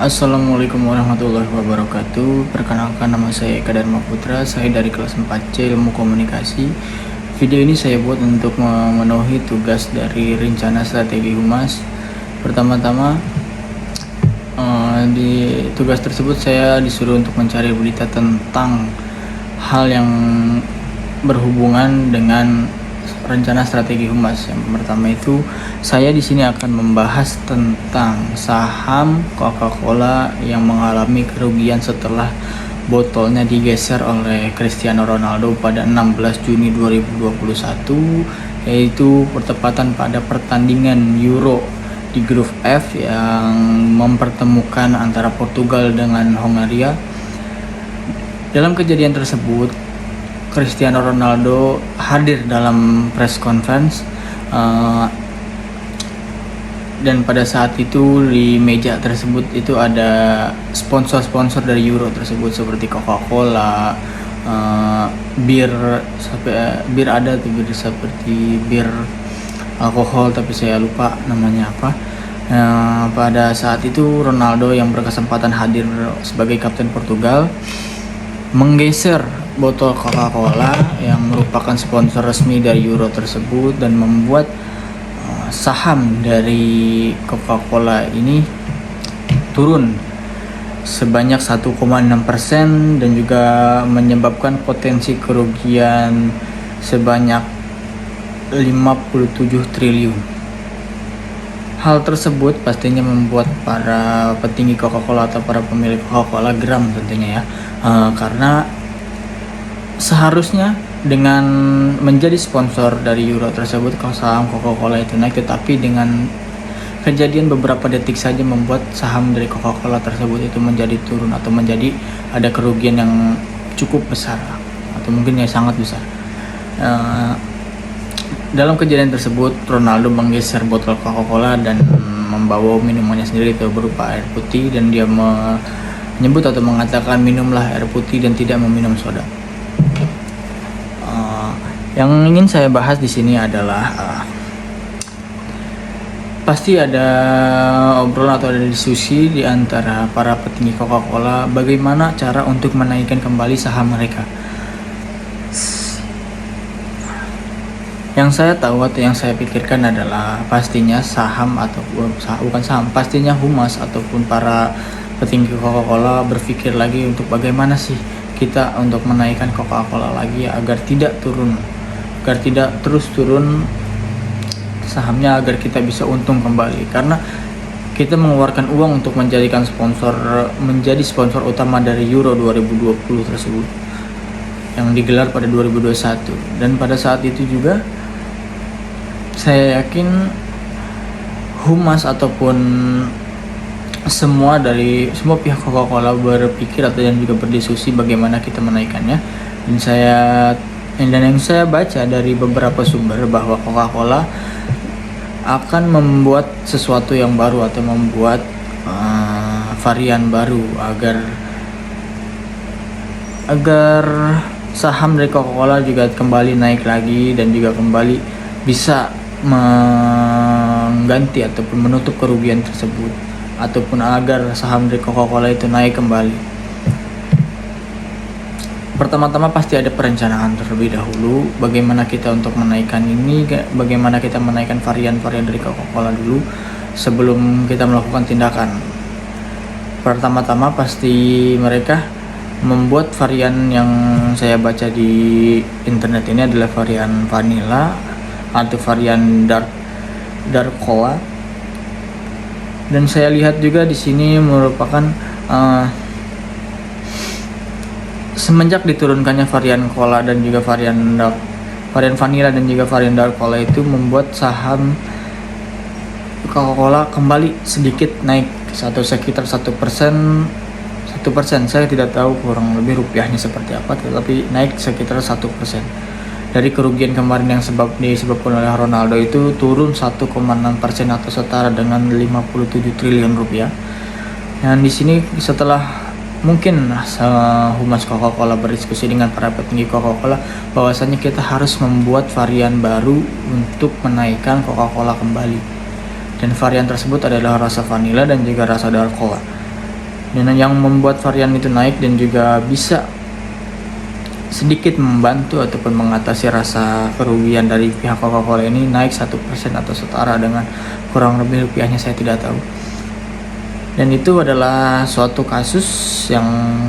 Assalamualaikum warahmatullahi wabarakatuh. Perkenalkan, nama saya Eka Dharma Putra. Saya dari kelas 4C Ilmu Komunikasi. Video ini saya buat untuk memenuhi tugas dari rencana strategi humas. Pertama-tama, di tugas tersebut saya disuruh untuk mencari berita tentang hal yang berhubungan dengan rencana strategi humas. Yang pertama itu, saya di sini akan membahas tentang saham Coca-Cola yang mengalami kerugian setelah botolnya digeser oleh Cristiano Ronaldo pada 16 Juni 2021, yaitu bertepatan pada pertandingan Euro di grup F yang mempertemukan antara Portugal dengan Hongaria. Dalam kejadian tersebut, Cristiano Ronaldo hadir dalam press conference, dan pada saat itu di meja tersebut itu ada sponsor-sponsor dari Euro tersebut seperti Coca-Cola, bir ada tuh, bir seperti bir alkohol tapi saya lupa namanya apa. Pada saat itu Ronaldo yang berkesempatan hadir sebagai kapten Portugal menggeser botol Coca-Cola yang merupakan sponsor resmi dari Euro tersebut dan membuat saham dari Coca-Cola ini turun sebanyak 1,6% dan juga menyebabkan potensi kerugian sebanyak 57 triliun. Hal tersebut pastinya membuat para petinggi Coca-Cola atau para pemilik Coca-Cola geram tentunya ya, karena seharusnya dengan menjadi sponsor dari Euro tersebut saham Coca-Cola itu naik, tetapi dengan kejadian beberapa detik saja membuat saham dari Coca-Cola tersebut itu menjadi turun atau menjadi ada kerugian yang cukup besar atau mungkin yang sangat besar. Dalam kejadian tersebut Ronaldo menggeser botol Coca-Cola dan membawa minumannya sendiri itu berupa air putih, dan dia menyebut atau mengatakan minumlah air putih dan tidak meminum soda. Yang ingin saya bahas di sini adalah pasti ada obrolan atau ada diskusi di antara para petinggi Coca-Cola bagaimana cara untuk menaikkan kembali saham mereka. Yang saya tahu atau yang saya pikirkan adalah pastinya saham ataupun bukan saham, pastinya humas ataupun para petinggi Coca-Cola berpikir lagi untuk bagaimana sih kita untuk menaikkan Coca-Cola lagi agar tidak turun, agar tidak terus turun sahamnya, agar kita bisa untung kembali, karena kita mengeluarkan uang untuk menjadi sponsor utama dari Euro 2020 tersebut yang digelar pada 2021. Dan pada saat itu juga saya yakin humas ataupun semua pihak Coca-Cola berpikir atau yang juga berdiskusi bagaimana kita menaikkannya. Dan yang saya baca dari beberapa sumber bahwa Coca-Cola akan membuat sesuatu yang baru atau membuat varian baru agar saham dari Coca-Cola juga kembali naik lagi dan juga kembali bisa mengganti ataupun menutup kerugian tersebut, ataupun agar saham dari Coca-Cola itu naik kembali. Pertama-tama pasti ada perencanaan terlebih dahulu bagaimana kita untuk menaikkan ini, bagaimana kita menaikkan varian-varian dari Coca-Cola dulu sebelum kita melakukan tindakan. Pertama-tama pasti mereka membuat varian yang saya baca di internet ini adalah varian vanilla atau varian dark cola. Dan saya lihat juga di sini merupakan semenjak diturunkannya varian cola dan juga varian vanilla dan juga varian dark cola itu membuat saham Coca-Cola kembali sedikit naik sekitar 1%. Saya tidak tahu kurang lebih rupiahnya seperti apa, tetapi naik sekitar 1%. Dari kerugian kemarin yang disebabkan oleh Ronaldo itu turun 1,6% atau setara dengan 57 triliun rupiah. Dan di sini setelah mungkin humas Coca-Cola berdiskusi dengan para petinggi Coca-Cola bahwasanya kita harus membuat varian baru untuk menaikkan Coca-Cola kembali. dan varian tersebut adalah rasa vanila dan juga rasa dark cola. Dan yang membuat varian itu naik dan juga bisa sedikit membantu ataupun mengatasi rasa kerugian dari pihak Coca-Cola ini naik 1% atau setara dengan kurang lebih rupiahnya saya tidak tahu. Dan itu adalah suatu kasus yang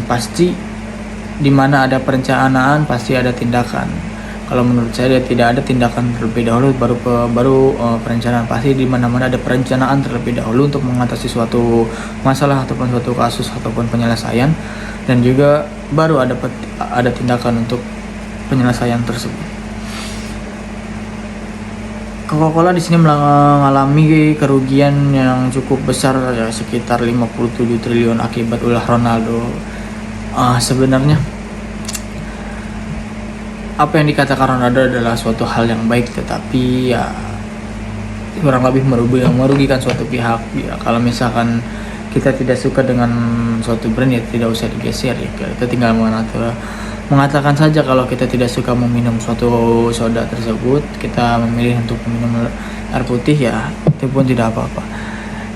pasti di mana ada perencanaan pasti ada tindakan. Kalau menurut saya tidak ada tindakan terlebih dahulu baru perencanaan. Pasti di mana-mana ada perencanaan terlebih dahulu untuk mengatasi suatu masalah ataupun suatu kasus ataupun penyelesaian, dan juga baru ada tindakan untuk penyelesaian tersebut. Coca-Cola di sini mengalami kerugian yang cukup besar ya, sekitar 57 triliun akibat ulah Ronaldo. Sebenarnya apa yang dikatakan Ronaldo adalah suatu hal yang baik, tetapi ya kurang lebih merugikan suatu pihak ya. Kalau misalkan kita tidak suka dengan suatu brand ya tidak usah digeser ya, kita tinggal mengatakan saja kalau kita tidak suka meminum suatu soda tersebut, kita memilih untuk meminum air putih ya, itu pun tidak apa-apa.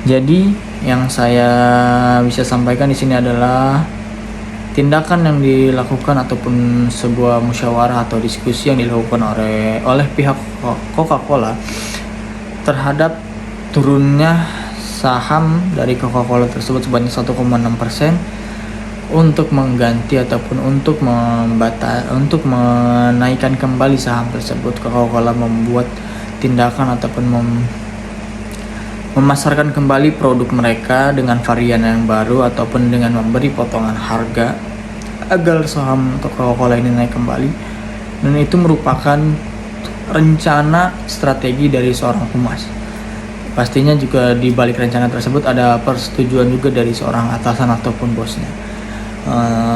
Jadi yang saya bisa sampaikan di sini adalah tindakan yang dilakukan ataupun sebuah musyawarah atau diskusi yang dilakukan oleh pihak Coca-Cola terhadap turunnya saham dari Coca-Cola tersebut sebanyak 1,6% untuk mengganti ataupun untuk menaikkan kembali saham tersebut. Coca-Cola membuat tindakan ataupun memasarkan kembali produk mereka dengan varian yang baru ataupun dengan memberi potongan harga agar saham Coca-Cola ini naik kembali. Dan itu merupakan rencana strategi dari seorang humas. Pastinya juga di balik rencana tersebut ada persetujuan juga dari seorang atasan ataupun bosnya.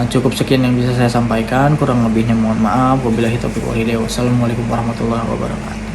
Cukup sekian yang bisa saya sampaikan, kurang lebihnya mohon maaf. Wabillahi taufiq wal hidayah. Wassalamualaikum warahmatullahi wabarakatuh.